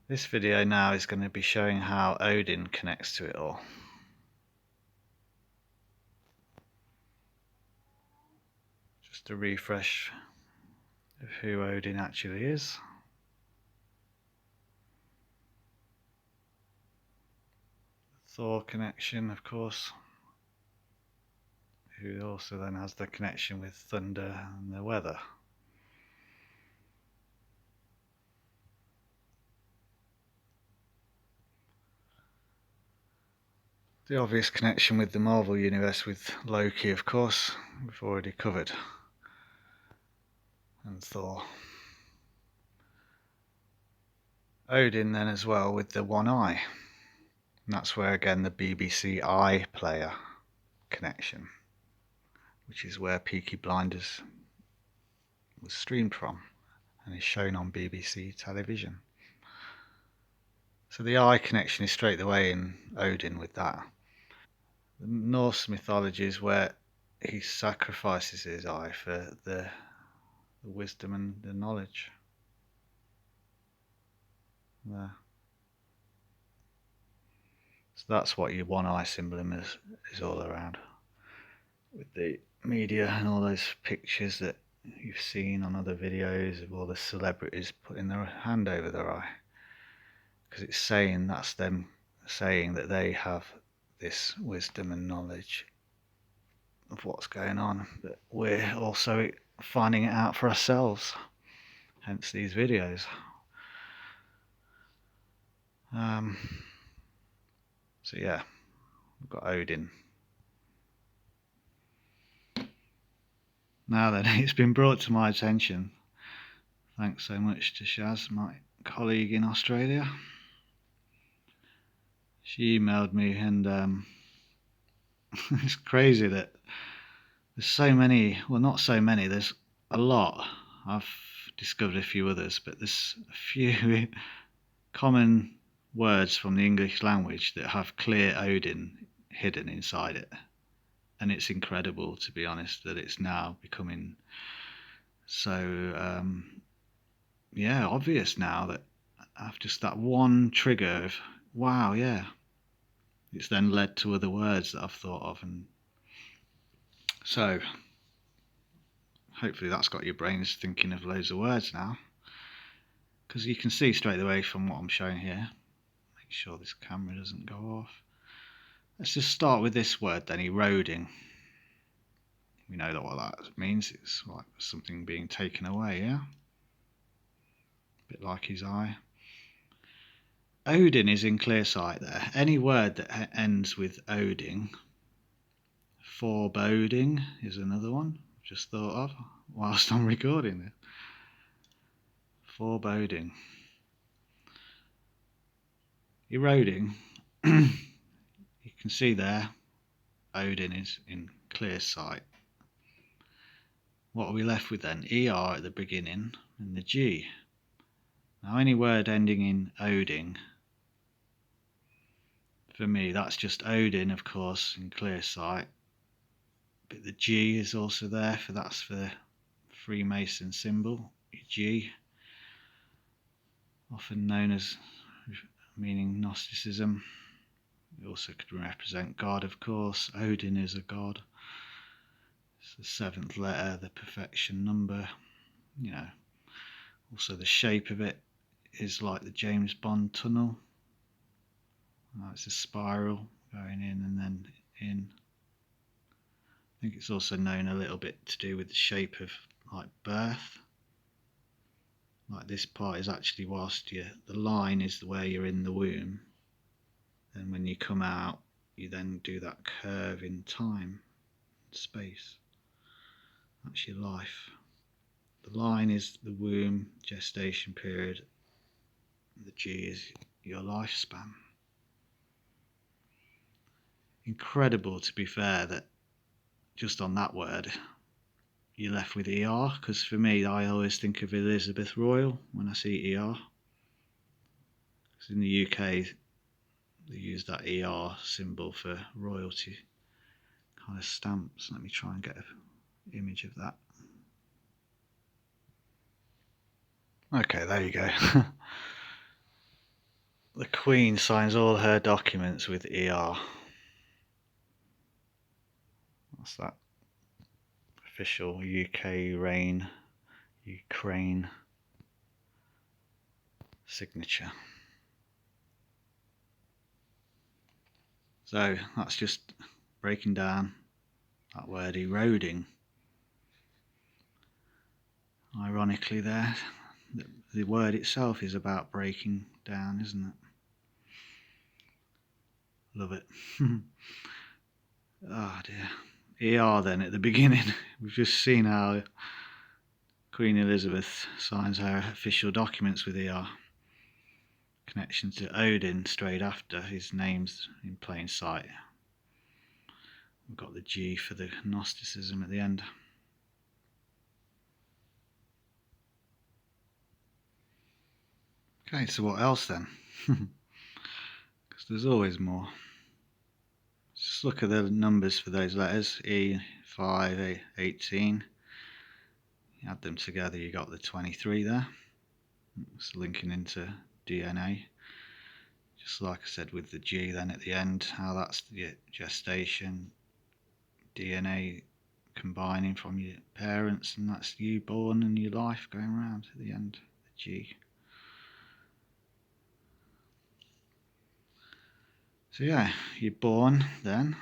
This video now is going to be showing how Odin connects to it all. Just a refresh of who Odin actually is. Thor connection, of course, who also then has the connection with thunder and the weather. The obvious connection with the Marvel universe with Loki, of course, we've already covered, and Thor. Odin then as well with the one eye, and that's where again the BBC iPlayer connection, which is where Peaky Blinders was streamed from and is shown on BBC television. So the eye connection is straight away in Odin with that. The Norse mythology is where he sacrifices his eye for the wisdom and the knowledge. There. So that's what your one eye symbolism is all around. With the media and all those pictures that you've seen on other videos of all the celebrities putting their hand over their eye. Because it's saying, that's them saying that they have this wisdom and knowledge of what's going on, but we're also finding it out for ourselves, hence these videos. So yeah, we've got Odin. Now then, it's been brought to my attention, thanks so much to Shaz, my colleague in Australia. She emailed me, and it's crazy that there's so many, well not so many, there's a lot. I've discovered a few others, but there's a few common words from the English language that have clear Odin hidden inside it. And it's incredible, to be honest, that it's now becoming so yeah, obvious now, that after just that one trigger of wow, yeah, it's then led to other words that I've thought of. And so hopefully that's got your brains thinking of loads of words now, because you can see straight away from what I'm showing here. Make sure this camera doesn't go off. Let's just start with this word then, eroding. We know that what that means. It's like something being taken away, yeah? A bit like his eye. Odin is in clear sight there. Any word that ends with oding. Foreboding is another one I've just thought of whilst I'm recording this. Foreboding. Eroding. You can see there, Odin is in clear sight. What are we left with then? ER at the beginning and the G. Now any word ending in oding, for me that's just Odin, of course, in clear sight. But the G is also there, for that's for the Freemason symbol, G. Often known as meaning Gnosticism. It also could represent God, of course. Odin is a god. It's the seventh letter, the perfection number. You know, also the shape of it is like the James Bond tunnel. It's a spiral going in and then in. I think it's also known a little bit to do with the shape of like birth. Like this part is actually whilst the line is where you're in the womb. Then when you come out, you then do that curve in time, space. That's your life. The line is the womb, gestation period. The G is your lifespan. Incredible, to be fair, that just on that word you're left with ER, because for me I always think of Elizabeth Royal when I see ER. Because in the UK they use that ER symbol for royalty kind of stamps. Let me try and get an image of that. Okay, there you go. The Queen signs all her documents with ER. What's that? Official Ukraine signature. So that's just breaking down that word eroding. Ironically there, the word itself is about breaking down, isn't it? Love it. Oh dear. ER then at the beginning. We've just seen how Queen Elizabeth signs her official documents with ER. Connection to Odin straight after, his name's in plain sight. We've got the G for the Gnosticism at the end. Okay, so what else then? Because there's always more. Just look at the numbers for those letters. E5, 18. You add them together, you got the 23 there. It's linking into DNA. Just like I said with the G then at the end, how that's the gestation, DNA combining from your parents, and that's you born and your life going around at the end, the G. So yeah, you're born then,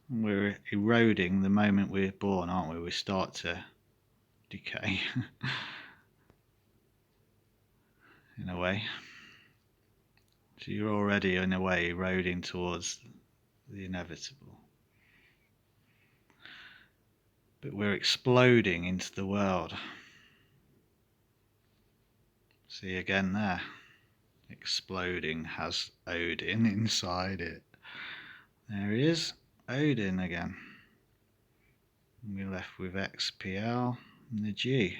and we're eroding the moment we're born, aren't we? We start to decay in a way. So you're already in a way eroding towards the inevitable. But we're exploding into the world. See again there, exploding has Odin inside it. There he is, Odin again. And we're left with XPL and the G.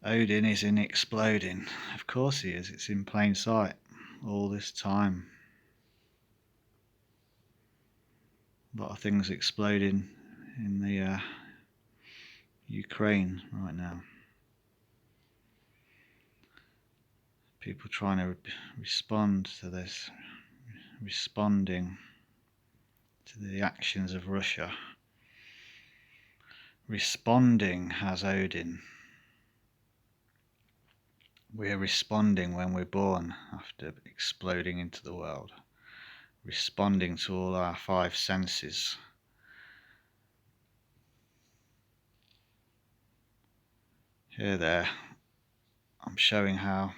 Odin is in exploding. Of course he is, it's in plain sight all this time. A lot of things exploding in the Ukraine right now. People trying to respond to this, responding to the actions of Russia. Responding has Odin. We're responding when we're born after exploding into the world. Responding to all our five senses. Here there, I'm showing how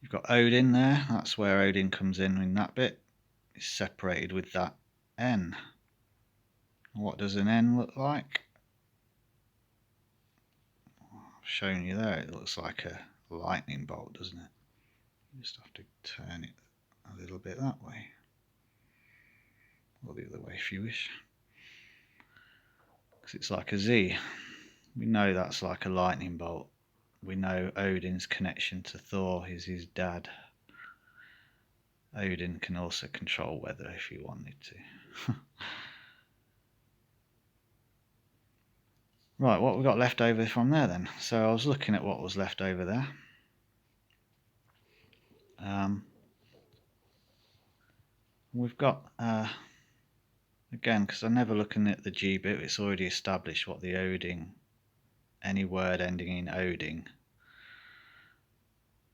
you've got Odin there, that's where Odin comes in that bit. It's separated with that N. What does an N look like? I've shown you there, it looks like a lightning bolt, doesn't it? You just have to turn it a little bit that way. Or the other way if you wish. Because it's like a Z. We know that's like a lightning bolt. We know Odin's connection to Thor is his dad. Odin can also control weather if he wanted to. Right, what we got left over from there then? So I was looking at what was left over there. We've got, again, because I'm never looking at the G bit, it's already established what the Odin, any word ending in Odin,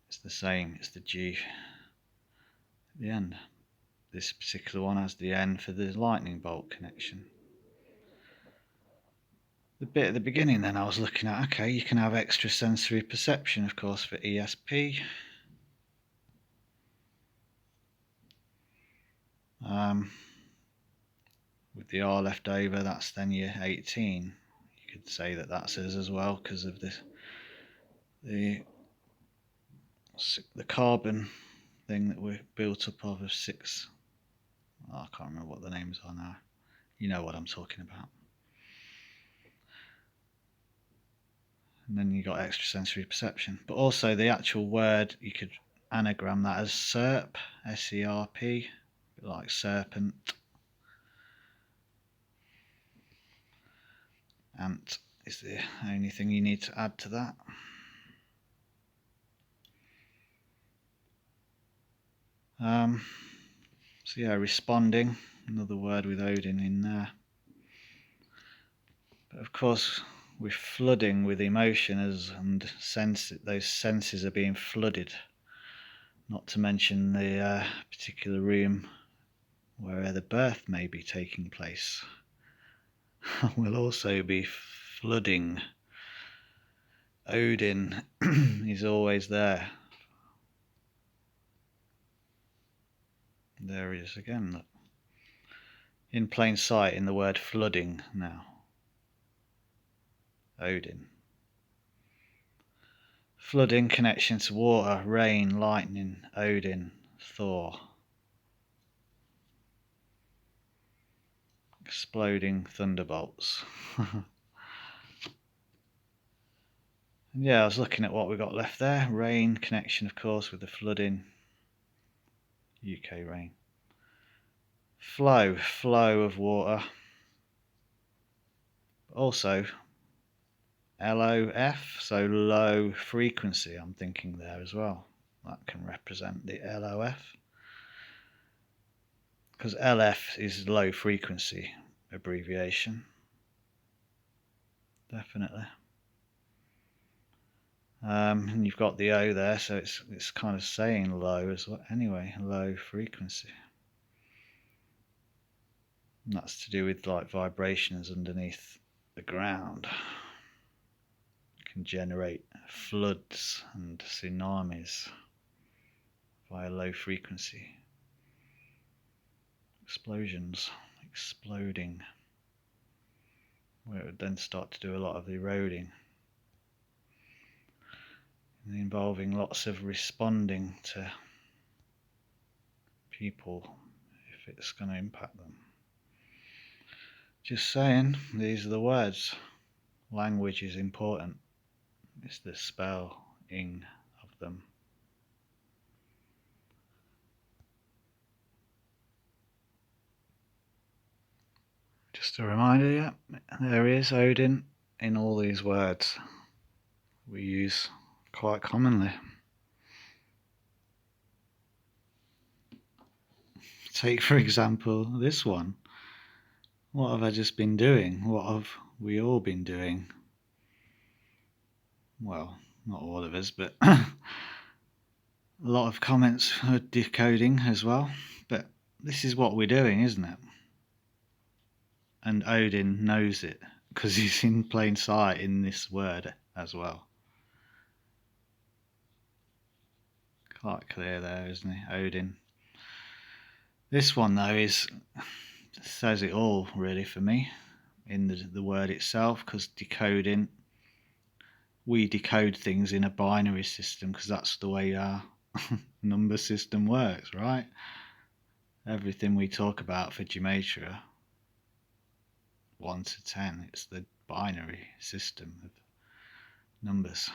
it's the same, it's the G at the end. This particular one has the N for the lightning bolt connection. The bit at the beginning then I was looking at, okay, you can have extrasensory perception, of course, for ESP. With the R left over, that's then your 18. You could say that that's us as well because of this, the carbon thing that we're built up of 6. Oh, I can't remember what the names are now. You know what I'm talking about. And then you got extrasensory perception, but also the actual word, you could anagram that as SERP, S-E-R-P, like serpent. Ant is the only thing you need to add to that. So yeah, responding, another word with Odin in there. But of course, we're flooding with emotion and those senses are being flooded. Not to mention the particular room where the birth may be taking place will also be flooding. Odin is always there. There he is again, look. In plain sight in the word flooding now. Odin. Flooding, connection to water, rain, lightning, Odin, Thor. Exploding thunderbolts. Yeah, I was looking at what we got left there. Rain, connection of course with the flooding. UK rain. Flow of water. Also LOF, so low frequency, I'm thinking there as well. That can represent the LOF. Because LF is low frequency abbreviation. Definitely. And you've got the O there, so it's kind of saying low as well. Anyway, low frequency. And that's to do with like vibrations underneath the ground. It can generate floods and tsunamis via low frequency. Explosions, exploding, where it would then start to do a lot of the eroding. Involving lots of responding to people if it's going to impact them. Just saying, these are the words. Language is important. It's the spelling of them. Just a reminder, yeah, there is Odin in all these words we use quite commonly. Take for example this one. What have I just been doing? What have we all been doing? Well, not all of us, but a lot of comments are decoding as well. But this is what we're doing, isn't it? And Odin knows it because he's in plain sight in this word as well. Quite clear there, isn't he? Odin. This one though says it all really for me in the word itself, because decoding, we decode things in a binary system because that's the way our number system works, right? Everything we talk about for gematria, 1 to 10, it's the binary system of numbers.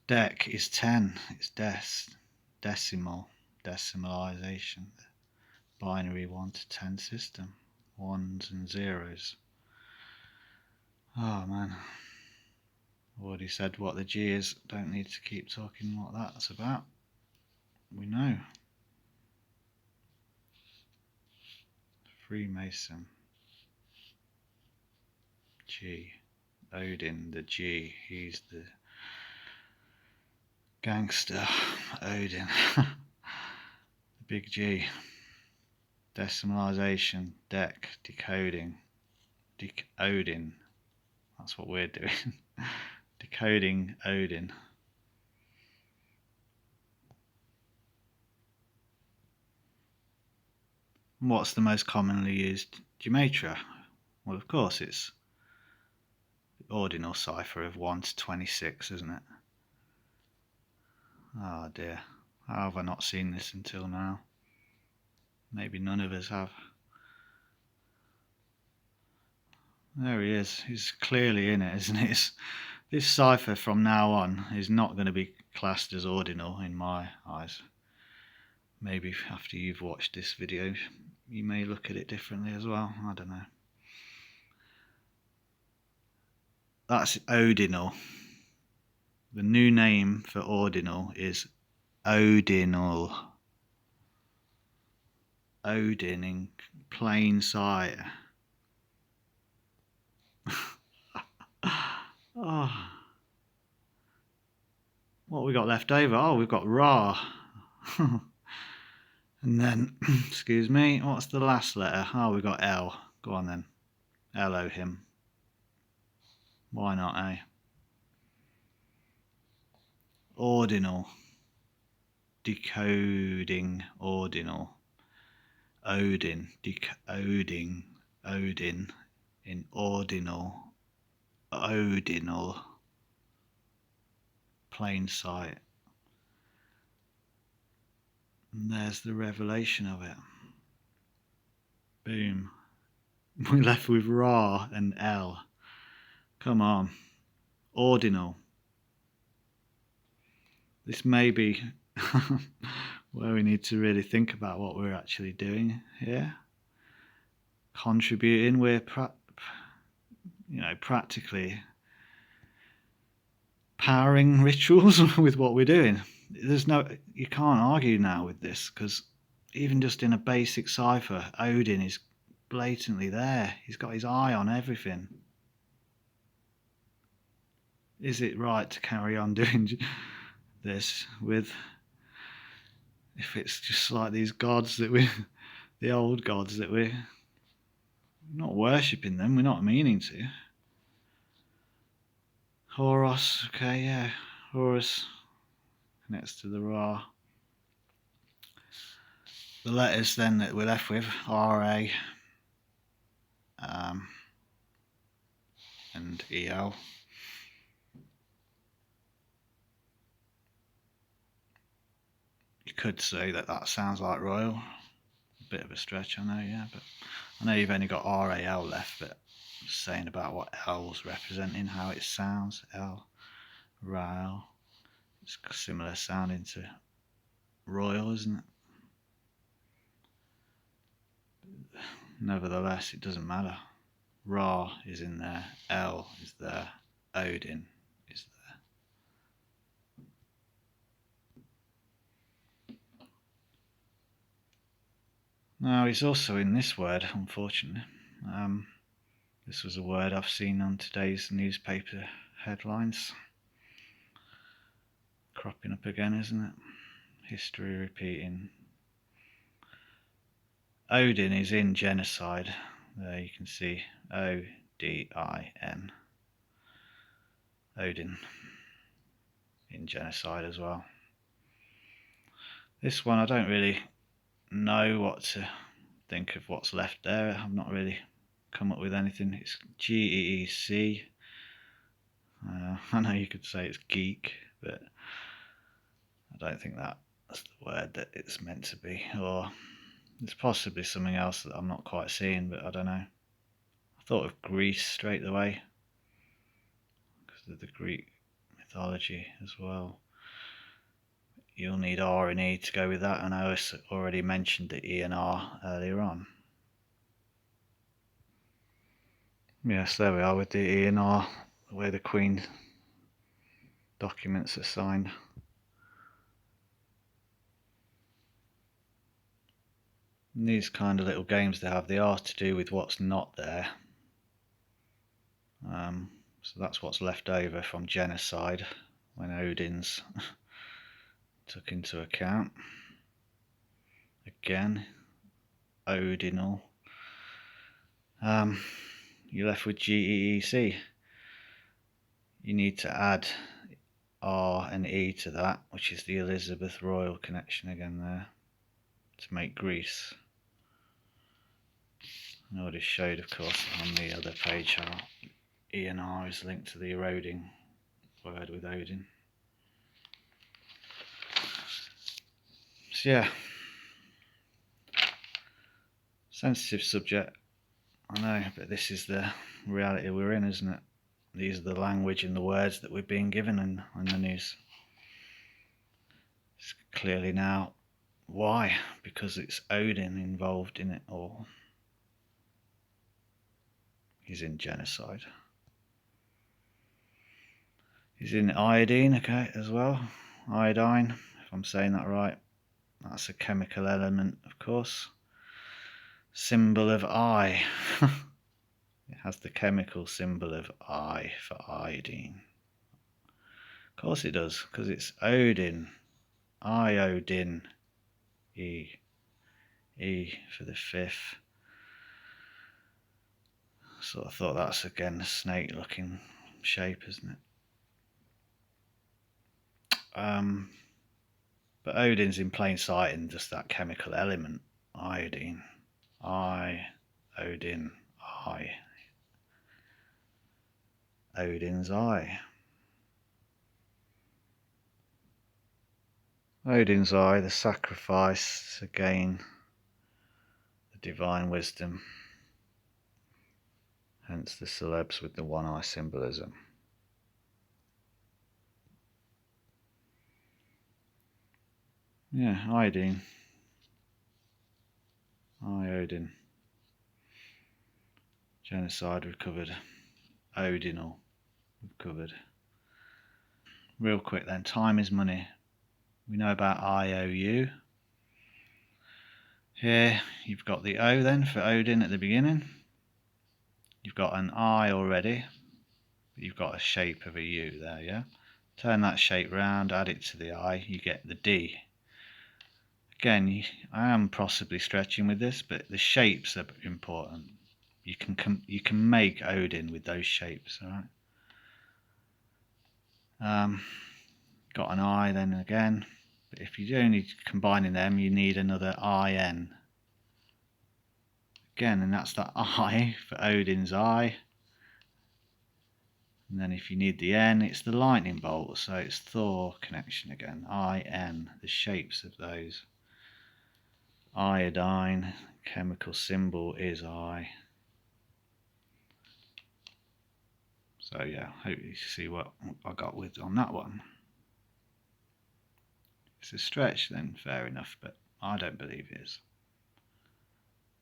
Dec is 10, it's decimalization, binary 1 to 10 system, ones and zeros. Oh man, already said what the G is, don't need to keep talking what that's about, we know. Freemason, G, Odin, the G, he's the gangster, Odin, the big G. Decimalization, decoding, Odin, that's what we're doing. Decoding Odin. What's the most commonly used gematria? Well, of course it's the ordinal cipher of 1 to 26, isn't it? Oh dear, how have I not seen this until now? Maybe none of us have. There he is, he's clearly in it, isn't he? This cipher from now on is not going to be classed as ordinal in my eyes. Maybe after you've watched this video you may look at it differently as well, I don't know. That's ordinal. The new name for ordinal is Odinal. Odin in plain sight. Oh. What we got left over? Oh, we've got Ra. And then, excuse me, what's the last letter? Oh, we've got L. Go on then. Elohim. Why not, eh? Ordinal. Decoding ordinal. Odin. Decoding Odin in ordinal. Odinal. Plain sight. And there's the revelation of it. Boom. We're left with Ra and L. Come on. Ordinal. This may be where we need to really think about what we're actually doing here. Contributing. We're practically powering rituals with what we're doing. You can't argue now with this, because even just in a basic cipher, Odin is blatantly there. He's got his eye on everything. Is it right to carry on doing this with, if it's just like these gods that the old gods that we're not worshipping them, we're not meaning to. Horus, okay, yeah, Horus connects to the Ra. The letters then that we're left with, R-A and E-L. You could say that sounds like royal. A bit of a stretch, I know, yeah, but I know you've only got R-A-L left, but I'm just saying about what L's representing, how it sounds. L, Rael. It's similar sounding to royal, isn't it? Nevertheless, it doesn't matter. Ra is in there, L is there, Odin is there. Now, he's also in this word, unfortunately. This was a word I've seen on today's newspaper headlines. Cropping up again, isn't it? History repeating. Odin is in genocide. There you can see O-D-I-N. Odin in genocide as well. This one I don't really know what to think of what's left there. I've not really come up with anything. It's G-E-E-C. I know you could say it's geek, but I don't think that's the word that it's meant to be. Or there's possibly something else that I'm not quite seeing, but I don't know. I thought of Greece straight away because of the Greek mythology as well. You'll need R and E to go with that, and I already mentioned the E and R earlier on. Yes, there we are with the E and R, the way the Queen documents are signed. And these kind of little games they are to do with what's not there. So that's what's left over from genocide when Odin's took into account. Again, Odinal. You're left with G-E-E-C. You need to add R and E to that, which is the Elizabeth Royal connection again there, to make Greece. I already showed, of course, on the other page how E and R is linked to the eroding word with Odin. So yeah, sensitive subject, I know, but this is the reality we're in, isn't it? These are the language and the words that we're being given in the news. It's clearly now why, because it's Odin involved in it all. He's in genocide. He's in iodine, okay, as well. Iodine, if I'm saying that right. That's a chemical element, of course. Symbol of I. It has the chemical symbol of I for iodine. Of course it does, because it's Odin. Iodine. E. E for the fifth. So I thought that's again a snake looking shape, isn't it? But Odin's in plain sight in just that chemical element. Iodine. Odin. Odin's eye. Odin's eye, the sacrifice to gain the divine wisdom. Hence the celebs with the one eye symbolism. Yeah, iodine. Odin. Genocide we've covered. Odinal we've covered. Real quick then, time is money. We know about IOU. Here you've got the O then for Odin at the beginning. You've got an I already, but you've got a shape of a U there, yeah? Turn that shape round, add it to the I, you get the D. Again, I am possibly stretching with this, but the shapes are important. You can make Odin with those shapes, alright? Got an I then again, but if you only combining them, you need another IN. Again, and that's that I for Odin's eye. And then if you need the N, it's the lightning bolt, so it's Thor connection again. IN, the shapes of those. Iodine, chemical symbol is I. So yeah, hope you see what I got with on that one. It's a stretch then, fair enough, but I don't believe it is.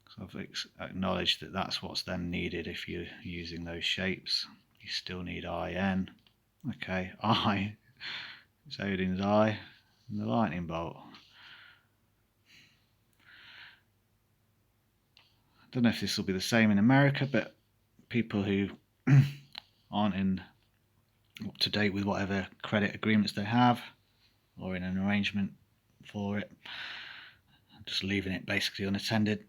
So I've acknowledged that that's what's then needed if you're using those shapes. You still need IN. Okay, I. It's Odin's eye and the lightning bolt. I don't know if this will be the same in America, but people who aren't up to date with whatever credit agreements they have, or in an arrangement for it, just leaving it basically unattended,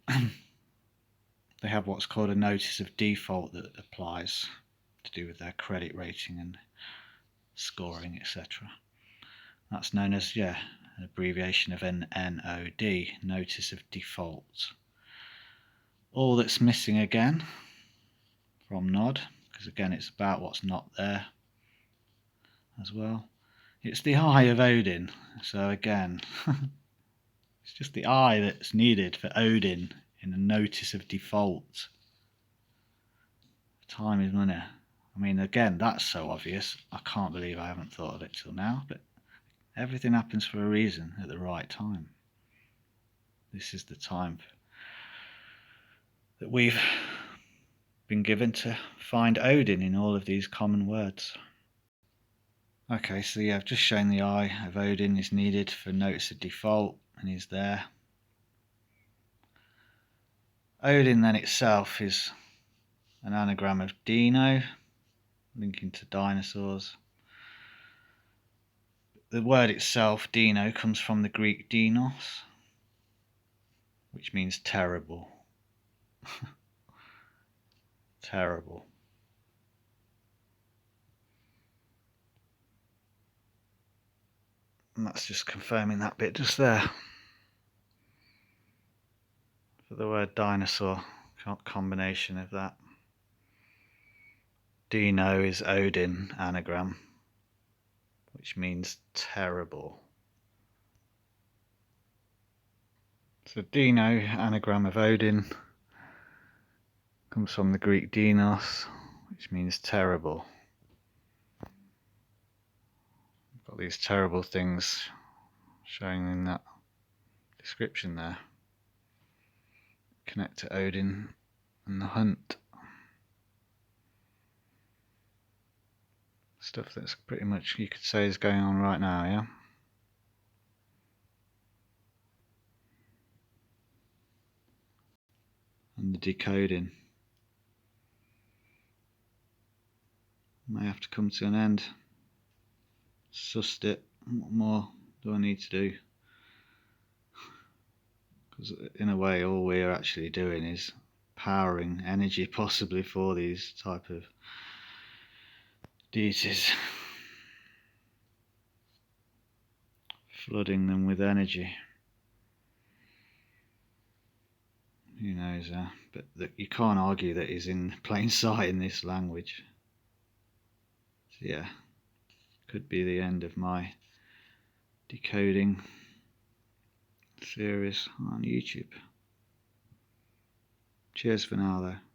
they have what's called a notice of default that applies to do with their credit rating and scoring, etc. That's known as, an abbreviation of an NOD, notice of default. All that's missing again from NOD, because again it's about what's not there as well, it's the eye of Odin. So again, it's just the eye that's needed for Odin in a notice of default. Time is money. I mean, again, that's so obvious. I can't believe I haven't thought of it till now, but everything happens for a reason at the right time. This is the time that we've been given to find Odin in all of these common words. Okay, so yeah, I've just shown the eye of Odin is needed for notice of default, and he's there. Odin then itself is an anagram of Dino, linking to dinosaurs. The word itself, Dino, comes from the Greek dinos, which means terrible. Terrible. And that's just confirming that bit just there. For the word dinosaur, combination of that. Dino is Odin anagram, which means terrible. So Dino, anagram of Odin, comes from the Greek dinos, which means terrible. Got these terrible things showing in that description there. Connect to Odin and the hunt. Stuff that's pretty much, you could say, is going on right now, yeah? and the decoding may have to come to an end. Sussed it. What more do I need to do? Because in a way all we're actually doing is powering energy possibly for these type of deities, flooding them with energy. Who knows, but you can't argue that he's in plain sight in this language. So yeah, could be the end of my decoding series on YouTube. Cheers for now though.